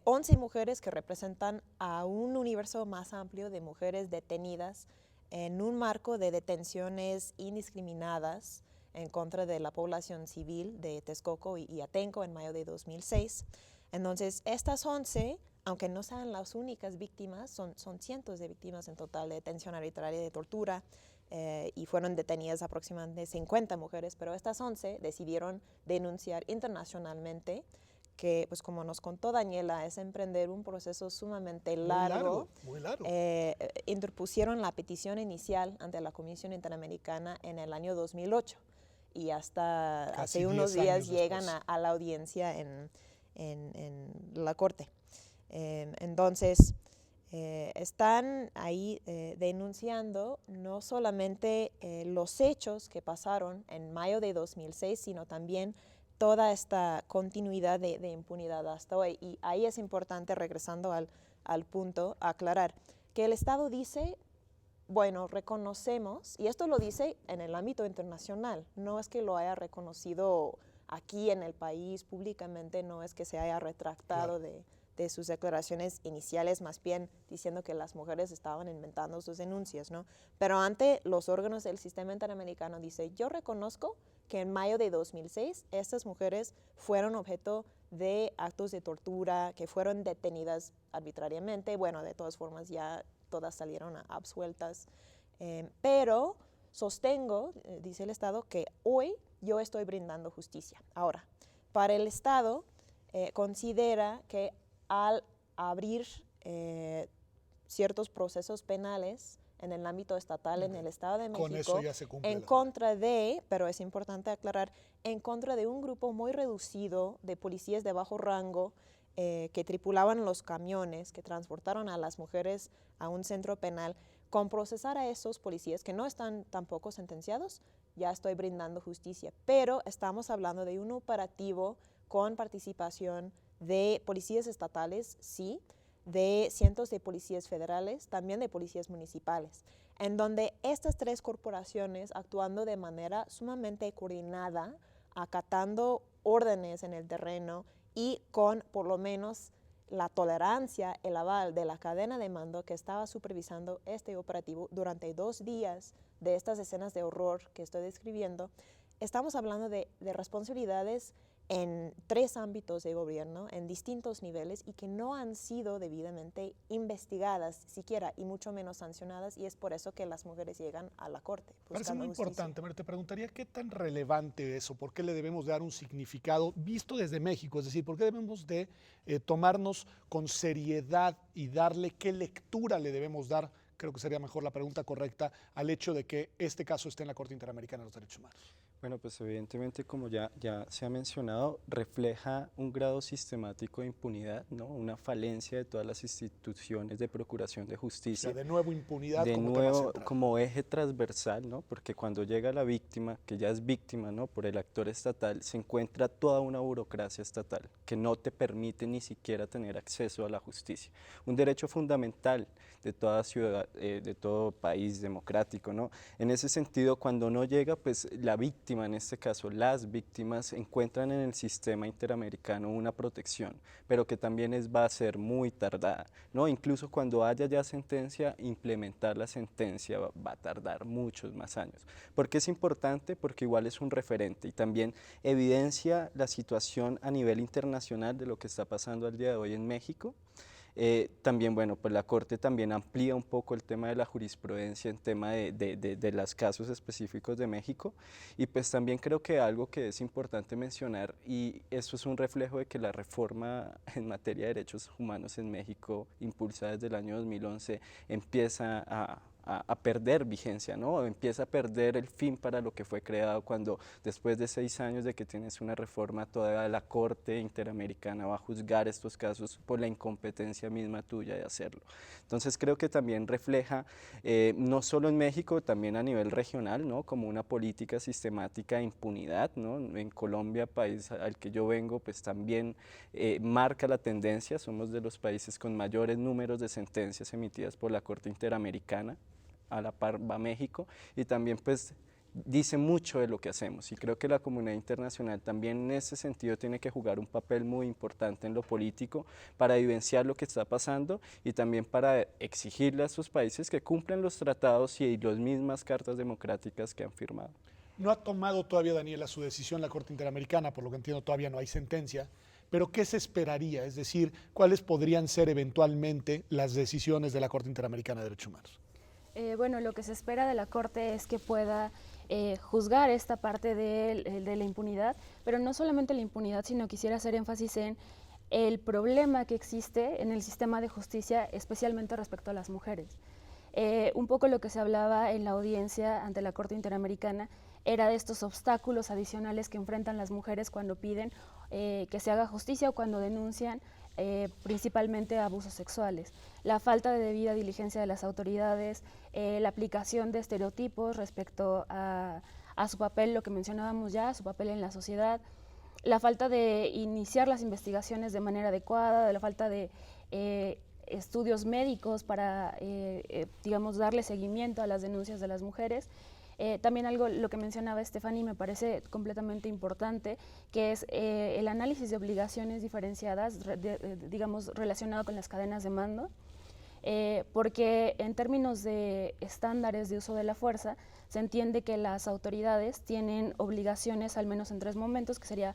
11 mujeres que representan a un universo más amplio de mujeres detenidas en un marco de detenciones indiscriminadas en contra de la población civil de Texcoco y Atenco en mayo de 2006. Entonces, estas 11, aunque no sean las únicas víctimas, son cientos de víctimas en total de detención arbitraria y de tortura, y fueron detenidas aproximadamente 50 mujeres, pero estas 11 decidieron denunciar internacionalmente que, pues como nos contó Daniela, es emprender un proceso sumamente largo. Muy largo. Interpusieron la petición inicial ante la Comisión Interamericana en el año 2008 y hasta Casi hace unos 10 días años llegan después. a la audiencia en la Corte. Entonces, están ahí denunciando no solamente los hechos que pasaron en mayo de 2006, sino también toda esta continuidad de impunidad hasta hoy. Y ahí es importante, regresando al punto, aclarar que el Estado dice, bueno, reconocemos, y esto lo dice en el ámbito internacional, no es que lo haya reconocido aquí en el país públicamente, no es que se haya retractado de sus declaraciones iniciales, más bien diciendo que las mujeres estaban inventando sus denuncias, ¿no? Pero ante los órganos del sistema interamericano dice, yo reconozco que en mayo de 2006 estas mujeres fueron objeto de actos de tortura, que fueron detenidas arbitrariamente, bueno, de todas formas ya todas salieron absueltas, pero sostengo, dice el Estado, que hoy yo estoy brindando justicia. Ahora, para el Estado considera que al abrir ciertos procesos penales en el ámbito estatal, en el Estado de México, Con eso ya se cumple en contra de, pero es importante aclarar, en contra de un grupo muy reducido de policías de bajo rango que tripulaban los camiones, que transportaron a las mujeres a un centro penal, con procesar a esos policías que no están tampoco sentenciados, ya estoy brindando justicia. Pero estamos hablando de un operativo con participación de policías estatales, sí, de cientos de policías federales, también de policías municipales, en donde estas tres corporaciones, actuando de manera sumamente coordinada, acatando órdenes en el terreno y con por lo menos la tolerancia, el aval de la cadena de mando que estaba supervisando este operativo durante 2 días de estas escenas de horror que estoy describiendo. Estamos hablando de responsabilidades en 3 ámbitos de gobierno, en distintos niveles, y que no han sido debidamente investigadas siquiera, y mucho menos sancionadas, y es por eso que las mujeres llegan a la corte. Parece muy justicia. importante, María, te preguntaría qué tan relevante eso, por qué le debemos dar un significado visto desde México, es decir, por qué debemos de tomarnos con seriedad y darle qué lectura le debemos dar, creo que sería mejor la pregunta correcta, al hecho de que este caso esté en la Corte Interamericana de los Derechos Humanos. Bueno, pues evidentemente, como ya se ha mencionado, refleja un grado sistemático de impunidad, ¿no? Una falencia de todas las instituciones de procuración de O justicia. sea, de nuevo impunidad De como tema nuevo, central. como eje transversal, ¿no? Porque cuando llega la víctima, que ya es víctima, ¿no? Por el actor estatal, se encuentra toda una burocracia estatal que no te permite ni siquiera tener acceso a la justicia. Un derecho fundamental de toda ciudad, de todo país democrático, ¿no? En ese sentido, cuando no llega, pues la víctima, en este caso las víctimas, encuentran en el sistema interamericano una protección, pero que también va a ser muy tardada, ¿no? Incluso cuando haya ya sentencia, implementar la sentencia va a tardar muchos más años. ¿Por qué es importante? Porque igual es un referente y también evidencia la situación a nivel internacional de lo que está pasando al día de hoy en México. También, bueno, pues la Corte también amplía un poco el tema de la jurisprudencia en tema de los casos específicos de México, y pues también creo que algo que es importante mencionar, y esto es un reflejo de que la reforma en materia de derechos humanos en México, impulsada desde el año 2011, empieza a perder vigencia, ¿no? Empieza a perder el fin para lo que fue creado, cuando después de 6 años de que tienes una reforma, toda la Corte Interamericana va a juzgar estos casos por la incompetencia misma tuya de hacerlo. Entonces creo que también refleja, no solo en México, también a nivel regional, ¿no? Como una política sistemática de impunidad, ¿no? En Colombia, país al que yo vengo, pues también marca la tendencia. Somos de los países con mayores números de sentencias emitidas por la Corte Interamericana. A la par va México, y también pues dice mucho de lo que hacemos, y creo que la comunidad internacional también en ese sentido tiene que jugar un papel muy importante en lo político para evidenciar lo que está pasando y también para exigirle a esos países que cumplan los tratados y las mismas cartas democráticas que han firmado. No ha tomado todavía, Daniela, su decisión la Corte Interamericana, por lo que entiendo todavía no hay sentencia, pero ¿qué se esperaría? Es decir, ¿cuáles podrían ser eventualmente las decisiones de la Corte Interamericana de Derechos Humanos? Bueno, lo que se espera de la Corte es que pueda juzgar esta parte de la impunidad, pero no solamente la impunidad, sino quisiera hacer énfasis en el problema que existe en el sistema de justicia, especialmente respecto a las mujeres. Un poco lo que se hablaba en la audiencia ante la Corte Interamericana era de estos obstáculos adicionales que enfrentan las mujeres cuando piden que se haga justicia o cuando denuncian principalmente abusos sexuales. La falta de debida diligencia de las autoridades, la aplicación de estereotipos respecto a su papel, lo que mencionábamos ya, su papel en la sociedad, la falta de iniciar las investigaciones de manera adecuada, la falta de estudios médicos para, digamos, darle seguimiento a las denuncias de las mujeres. También algo, lo que mencionaba Stephanie, me parece completamente importante, que es el análisis de obligaciones diferenciadas, digamos, relacionado con las cadenas de mando, porque en términos de estándares de uso de la fuerza, se entiende que las autoridades tienen obligaciones al menos en 3 momentos, que sería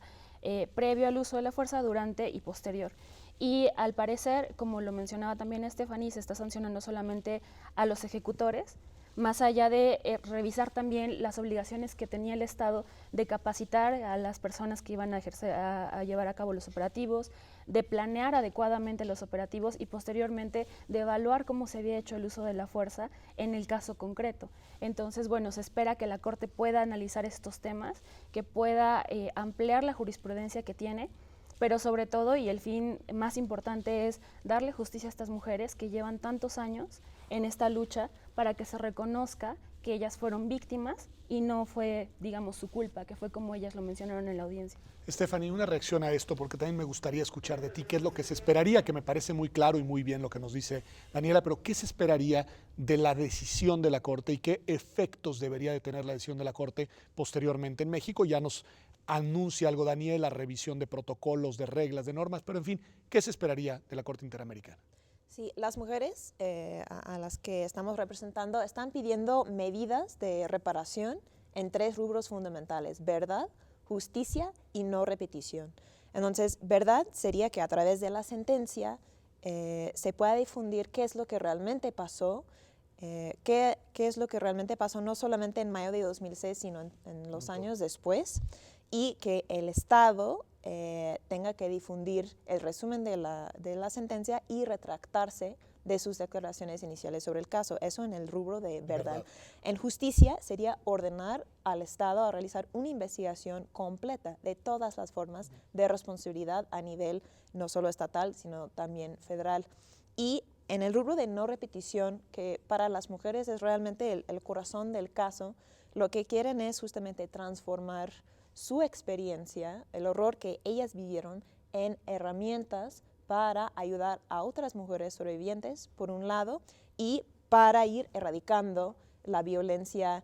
previo al uso de la fuerza, durante y posterior. Y al parecer, como lo mencionaba también Stephanie, se está sancionando solamente a los ejecutores, más allá de revisar también las obligaciones que tenía el Estado de capacitar a las personas que iban a llevar a cabo los operativos, de planear adecuadamente los operativos y posteriormente de evaluar cómo se había hecho el uso de la fuerza en el caso concreto. Entonces, bueno, se espera que la Corte pueda analizar estos temas, que pueda ampliar la jurisprudencia que tiene, pero sobre todo, y el fin más importante, es darle justicia a estas mujeres que llevan tantos años en esta lucha para que se reconozca que ellas fueron víctimas y no fue, digamos, su culpa, que fue como ellas lo mencionaron en la audiencia. Stephanie, una reacción a esto, porque también me gustaría escuchar de ti qué es lo que se esperaría, que me parece muy claro y muy bien lo que nos dice Daniela, pero ¿qué se esperaría de la decisión de la Corte y qué efectos debería de tener la decisión de la Corte posteriormente en México? Ya nos anuncia algo, Daniel, la revisión de protocolos, de reglas, de normas, pero en fin, ¿qué se esperaría de la Corte Interamericana? Sí, las mujeres a las que estamos representando están pidiendo medidas de reparación en 3 rubros fundamentales: verdad, justicia y no repetición. Entonces, verdad sería que a través de la sentencia se pueda difundir qué es lo que realmente pasó, qué es lo que realmente pasó no solamente en mayo de 2006, sino en los años después, y que el Estado tenga que difundir el resumen de la sentencia y retractarse de sus declaraciones iniciales sobre el caso. Eso en el rubro de verdad. En justicia sería ordenar al Estado a realizar una investigación completa de todas las formas de responsabilidad a nivel no solo estatal, sino también federal. Y en el rubro de no repetición, que para las mujeres es realmente el corazón del caso, lo que quieren es justamente transformar su experiencia, el horror que ellas vivieron, en herramientas para ayudar a otras mujeres sobrevivientes, por un lado, y para ir erradicando la violencia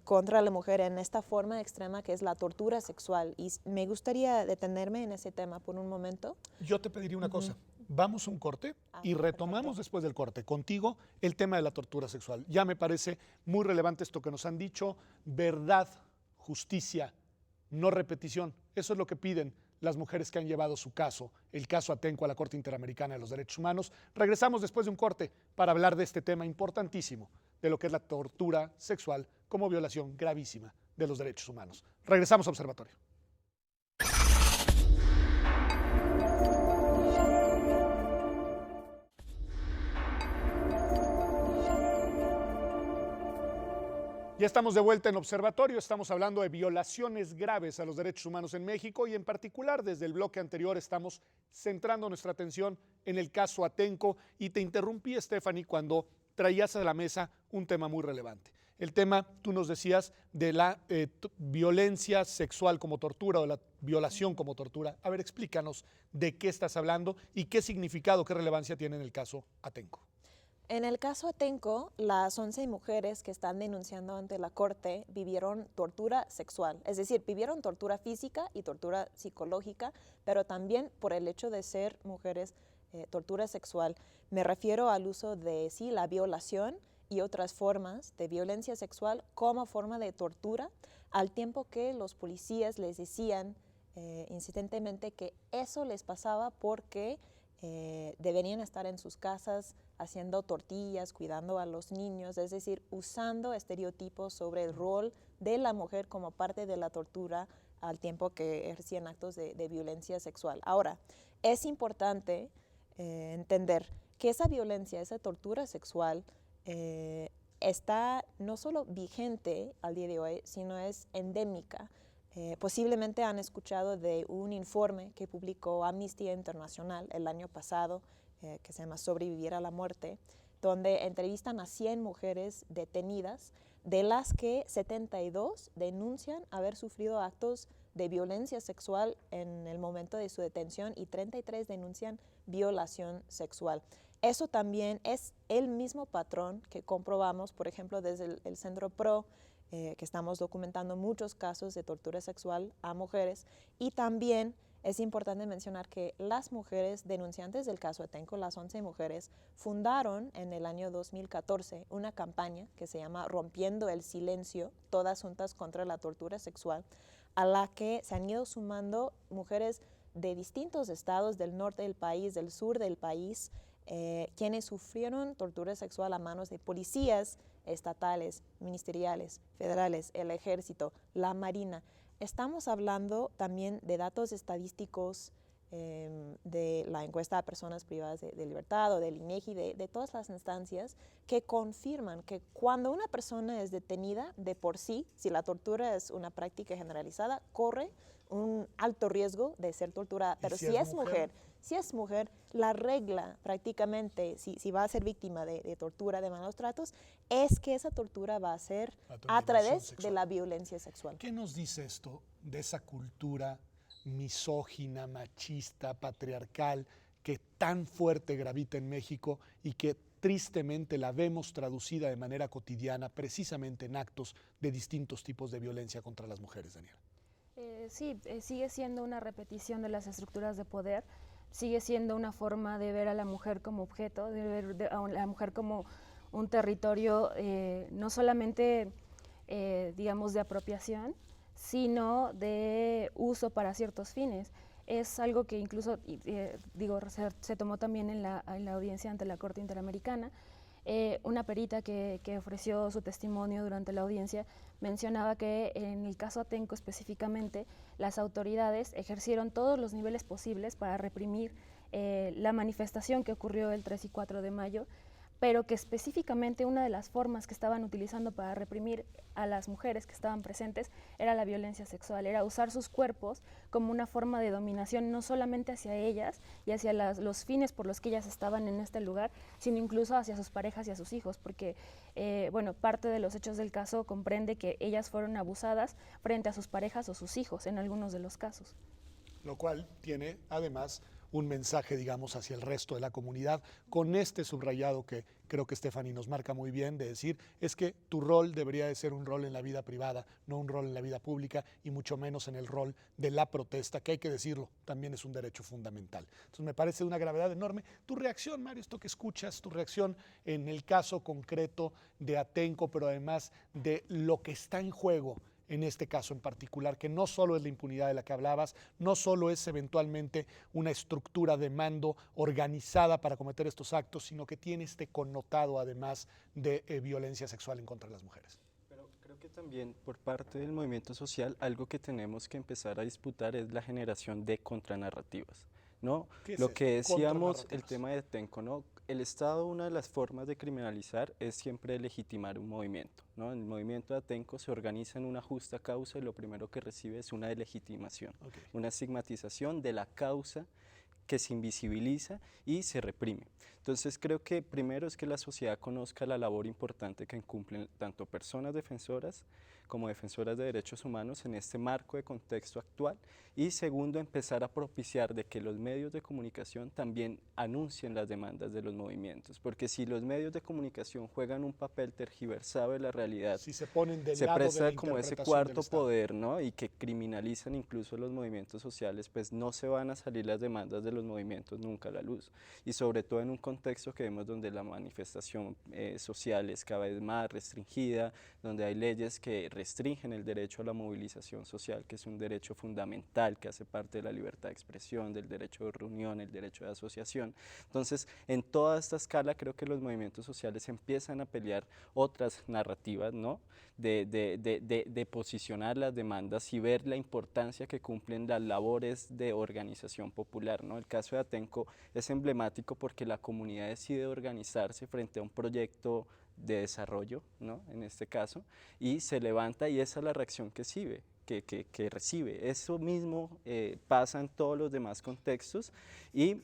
contra la mujer en esta forma extrema que es la tortura sexual. Y me gustaría detenerme en ese tema por un momento. Yo te pediría una cosa. Vamos a un corte y retomamos perfecto. después del corte contigo el tema de la tortura sexual. Ya me parece muy relevante esto que nos han dicho: verdad, justicia, no repetición. Eso es lo que piden las mujeres que han llevado su caso, el caso Atenco, a la Corte Interamericana de los Derechos Humanos. Regresamos después de un corte para hablar de este tema importantísimo, de lo que es la tortura sexual como violación gravísima de los derechos humanos. Regresamos a Observatorio. Ya estamos de vuelta en Observatorio, estamos hablando de violaciones graves a los derechos humanos en México y en particular desde el bloque anterior estamos centrando nuestra atención en el caso Atenco y te interrumpí, Stephanie, cuando traías a la mesa un tema muy relevante. El tema, tú nos decías, de la violencia sexual como tortura o la violación como tortura. A ver, explícanos de qué estás hablando y qué significado, qué relevancia tiene en el caso Atenco. En el caso Atenco, las 11 mujeres que están denunciando ante la Corte vivieron tortura sexual, es decir, vivieron tortura física y tortura psicológica, pero también por el hecho de ser mujeres, tortura sexual. Me refiero al uso de, sí, la violación y otras formas de violencia sexual como forma de tortura, al tiempo que los policías les decían insistentemente que eso les pasaba porque deberían estar en sus casas haciendo tortillas, cuidando a los niños, es decir, usando estereotipos sobre el rol de la mujer como parte de la tortura al tiempo que ejercían actos de violencia sexual. Ahora, es importante entender que esa violencia, esa tortura sexual está no solo vigente al día de hoy, sino es endémica. Posiblemente han escuchado de un informe que publicó Amnistía Internacional el año pasado, que se llama Sobrevivir a la muerte, donde entrevistan a 100 mujeres detenidas, de las que 72 denuncian haber sufrido actos de violencia sexual en el momento de su detención y 33 denuncian violación sexual. Eso también es el mismo patrón que comprobamos, por ejemplo, desde el Centro PRO, que estamos documentando muchos casos de tortura sexual a mujeres, y también es importante mencionar que las mujeres denunciantes del caso Atenco, las 11 mujeres, fundaron en el año 2014 una campaña que se llama Rompiendo el Silencio, todas juntas contra la tortura sexual, a la que se han ido sumando mujeres de distintos estados del norte del país, del sur del país, quienes sufrieron tortura sexual a manos de policías estatales, ministeriales, federales, el ejército, la marina. Estamos hablando también de datos estadísticos de la encuesta a personas privadas de libertad o del INEGI, de todas las instancias que confirman que cuando una persona es detenida de por sí, si la tortura es una práctica generalizada, corre un alto riesgo de ser torturada. Pero si es mujer, la regla prácticamente, si va a ser víctima de tortura, de malos tratos, es que esa tortura va a ser a través de la violencia sexual. ¿Qué nos dice esto de esa cultura misógina, machista, patriarcal, que tan fuerte gravita en México y que tristemente la vemos traducida de manera cotidiana precisamente en actos de distintos tipos de violencia contra las mujeres, Daniel? Sí, sigue siendo una repetición de las estructuras de poder, sigue siendo una forma de ver a la mujer como objeto, de ver a la mujer como un territorio no solamente, digamos, de apropiación, sino de uso para ciertos fines. Es algo que incluso, se tomó también en la audiencia ante la Corte Interamericana. Una perita que ofreció su testimonio durante la audiencia mencionaba que en el caso Atenco específicamente, las autoridades ejercieron todos los niveles posibles para reprimir la manifestación que ocurrió el 3 y 4 de mayo, pero que específicamente una de las formas que estaban utilizando para reprimir a las mujeres que estaban presentes era la violencia sexual, era usar sus cuerpos como una forma de dominación no solamente hacia ellas y hacia los fines por los que ellas estaban en este lugar, sino incluso hacia sus parejas y a sus hijos, porque parte de los hechos del caso comprende que ellas fueron abusadas frente a sus parejas o sus hijos en algunos de los casos. Lo cual tiene además un mensaje, digamos, hacia el resto de la comunidad, con este subrayado que creo que Stephanie nos marca muy bien, de decir, es que tu rol debería de ser un rol en la vida privada, no un rol en la vida pública, y mucho menos en el rol de la protesta, que hay que decirlo, también es un derecho fundamental. Entonces me parece de una gravedad enorme. Tu reacción, Mario, esto que escuchas, tu reacción en el caso concreto de Atenco, pero además de lo que está en juego en este caso en particular, que no solo es la impunidad de la que hablabas, no solo es eventualmente una estructura de mando organizada para cometer estos actos, sino que tiene este connotado además de violencia sexual en contra de las mujeres. Pero creo que también por parte del movimiento social algo que tenemos que empezar a disputar es la generación de contranarrativas, ¿no? Lo que decíamos, el tema de Atenco, ¿no? El Estado, una de las formas de criminalizar es siempre legitimar un movimiento, ¿no? El movimiento de Atenco se organiza en una justa causa y lo primero que recibe es una delegitimación, una estigmatización de la causa que se invisibiliza y se reprime. Entonces creo que primero es que la sociedad conozca la labor importante que cumplen tanto personas defensoras como defensoras de derechos humanos en este marco de contexto actual, y segundo, empezar a propiciar de que los medios de comunicación también anuncien las demandas de los movimientos, porque si los medios de comunicación juegan un papel tergiversado de la realidad, si se ponen del se lado presta de la como ese interpretación cuarto del Estado. poder, ¿no? Y que criminalizan incluso los movimientos sociales, pues no se van a salir las demandas de los movimientos nunca a la luz, y sobre todo en un contexto que vemos donde la manifestación social es cada vez más restringida, donde hay leyes que restringen el derecho a la movilización social, que es un derecho fundamental que hace parte de la libertad de expresión, del derecho de reunión, el derecho de asociación. Entonces, en toda esta escala creo que los movimientos sociales empiezan a pelear otras narrativas, ¿no? de posicionar las demandas y ver la importancia que cumplen las labores de organización popular, ¿no? El caso de Atenco es emblemático porque la comunidad decide organizarse frente a un proyecto de desarrollo, ¿no? En este caso, y se levanta, y esa es la reacción que recibe. Eso mismo pasa en todos los demás contextos y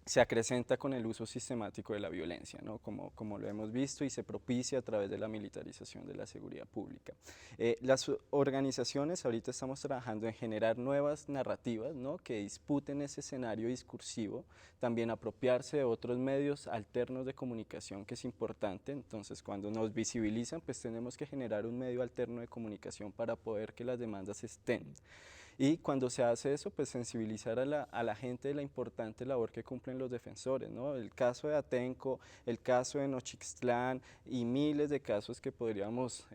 se acrecenta con el uso sistemático de la violencia, ¿no? como lo hemos visto, y se propicia a través de la militarización de la seguridad pública. Las organizaciones ahorita estamos trabajando en generar nuevas narrativas, ¿no? Que disputen ese escenario discursivo, también apropiarse de otros medios alternos de comunicación, que es importante. Entonces, cuando nos visibilizan, pues tenemos que generar un medio alterno de comunicación para poder que las demandas estén. Y cuando se hace eso, pues sensibilizar a la gente de la importante labor que cumplen los defensores, ¿no? El caso de Atenco, el caso de Nochixtlán y miles de casos que podríamos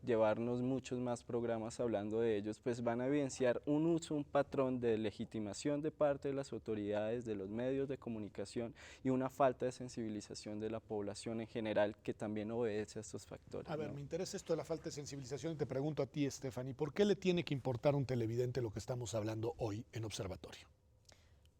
llevarnos muchos más programas hablando de ellos, pues van a evidenciar un uso, un patrón de legitimación de parte de las autoridades, de los medios de comunicación, y una falta de sensibilización de la población en general, que también obedece a estos factores. A ver, ¿no? me interesa esto de la falta de sensibilización y te pregunto a ti, Stephanie, ¿por qué le tiene que importar a un televidente lo que estamos hablando hoy en Observatorio?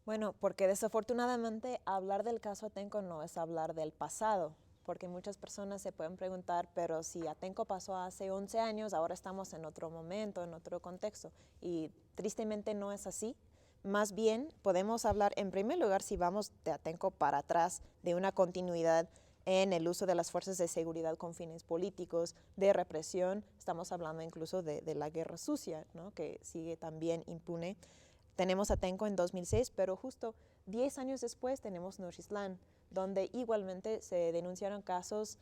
Bueno, porque desafortunadamente hablar del caso Atenco no es hablar del pasado, porque muchas personas se pueden preguntar, pero si Atenco pasó hace 11 años, ahora estamos en otro momento, en otro contexto, y tristemente no es así. Más bien, podemos hablar, en primer lugar, si vamos de Atenco para atrás, de una continuidad en el uso de las fuerzas de seguridad con fines políticos, de represión. Estamos hablando incluso de la guerra sucia, ¿no? Que sigue también impune. Tenemos Atenco en 2006, pero justo 10 años después tenemos Nochixtlán, donde igualmente se denunciaron casos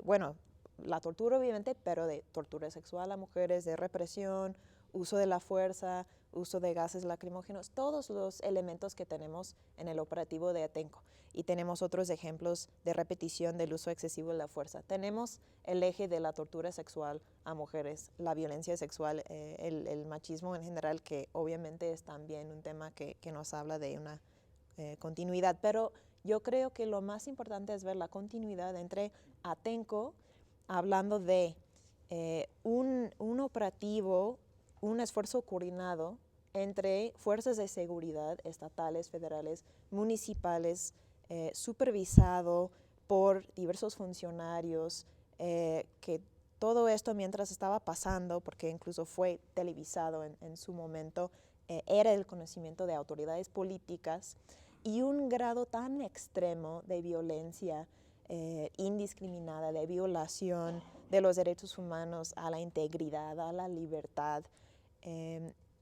bueno, la tortura obviamente, pero de tortura sexual a mujeres, de represión, uso de la fuerza, uso de gases lacrimógenos, todos los elementos que tenemos en el operativo de Atenco. Y tenemos otros ejemplos de repetición del uso excesivo de la fuerza. Tenemos el eje de la tortura sexual a mujeres, la violencia sexual, el machismo en general, que obviamente es también un tema que nos habla de una continuidad. Pero yo creo que lo más importante es ver la continuidad entre Atenco, hablando de un operativo, un esfuerzo coordinado entre fuerzas de seguridad estatales, federales, municipales, supervisado por diversos funcionarios, que todo esto mientras estaba pasando, porque incluso fue televisado en su momento, era el conocimiento de autoridades políticas, y un grado tan extremo de violencia indiscriminada, de violación de los derechos humanos a la integridad, a la libertad,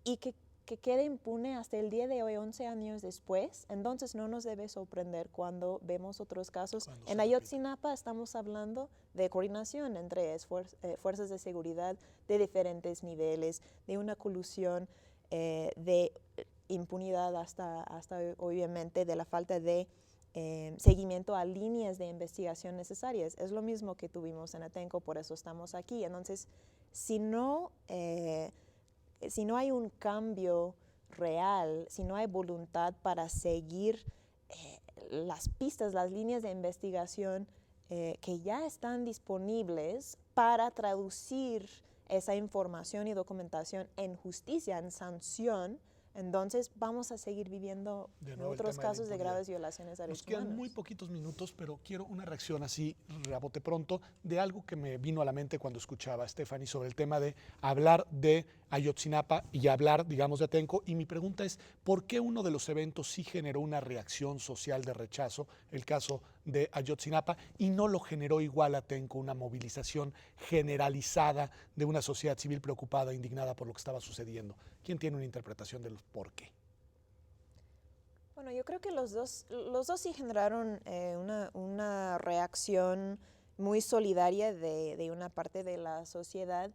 y que quede impune hasta el día de hoy, 11 años después. Entonces no nos debe sorprender cuando vemos otros casos. En Ayotzinapa estamos hablando de coordinación entre fuerzas de seguridad de diferentes niveles, de una colusión de impunidad hasta obviamente de la falta de seguimiento a líneas de investigación necesarias. Es lo mismo que tuvimos en Atenco, por eso estamos aquí. Entonces, si no hay un cambio real, si no hay voluntad para seguir las pistas, las líneas de investigación que ya están disponibles para traducir esa información y documentación en justicia, en sanción, entonces vamos a seguir viviendo otros casos de graves violaciones de derechos humanos. Nos quedan muy poquitos minutos, pero quiero una reacción así, a bote pronto, de algo que me vino a la mente cuando escuchaba a Stephanie sobre el tema de hablar de Ayotzinapa y hablar, digamos, de Atenco. Y mi pregunta es, ¿por qué uno de los eventos sí generó una reacción social de rechazo, el caso de Ayotzinapa, y no lo generó igual Atenco, una movilización generalizada de una sociedad civil preocupada, indignada por lo que estaba sucediendo? ¿Quién tiene una interpretación del por qué? Bueno, yo creo que los dos sí generaron una reacción muy solidaria de una parte de la sociedad.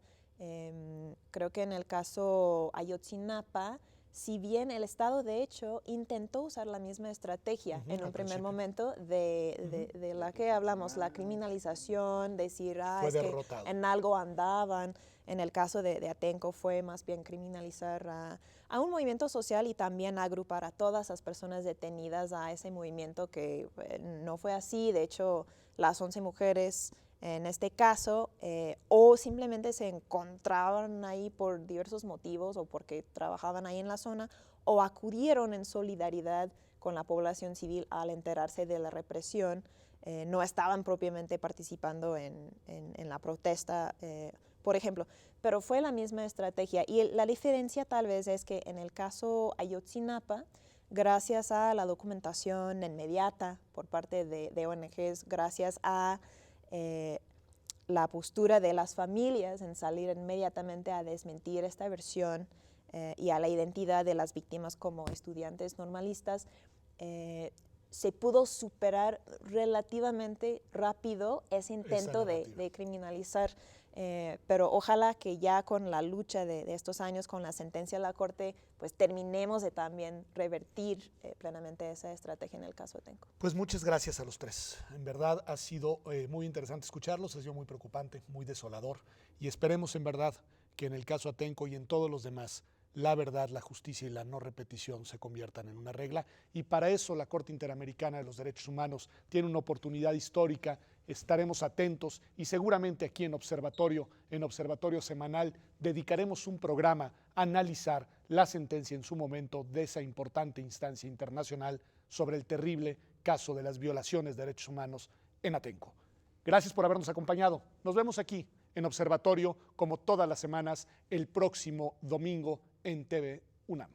Creo que en el caso Ayotzinapa, si bien el Estado de hecho intentó usar la misma estrategia en un primer momento de la que hablamos, la criminalización, decir, es que en algo andaban. En el caso de Atenco fue más bien criminalizar a un movimiento social y también agrupar a todas las personas detenidas a ese movimiento, que no fue así. De hecho, las 11 mujeres en este caso, o simplemente se encontraban ahí por diversos motivos o porque trabajaban ahí en la zona, o acudieron en solidaridad con la población civil al enterarse de la represión. No estaban propiamente participando en la protesta, por ejemplo, pero fue la misma estrategia. Y la diferencia tal vez es que en el caso Ayotzinapa, gracias a la documentación inmediata por parte de ONGs, gracias a la postura de las familias en salir inmediatamente a desmentir esta versión y a la identidad de las víctimas como estudiantes normalistas, se pudo superar relativamente rápido ese intento de criminalizar. Pero ojalá que ya con la lucha de estos años, con la sentencia de la Corte, pues terminemos de también revertir plenamente esa estrategia en el caso de Atenco. Pues muchas gracias a los tres. En verdad ha sido muy interesante escucharlos, ha sido muy preocupante, muy desolador, y esperemos en verdad que en el caso Atenco y en todos los demás, la verdad, la justicia y la no repetición se conviertan en una regla, y para eso la Corte Interamericana de los Derechos Humanos tiene una oportunidad histórica. Estaremos atentos y seguramente aquí en Observatorio Semanal, dedicaremos un programa a analizar la sentencia en su momento de esa importante instancia internacional sobre el terrible caso de las violaciones de derechos humanos en Atenco. Gracias por habernos acompañado. Nos vemos aquí en Observatorio, como todas las semanas, el próximo domingo en TV UNAM.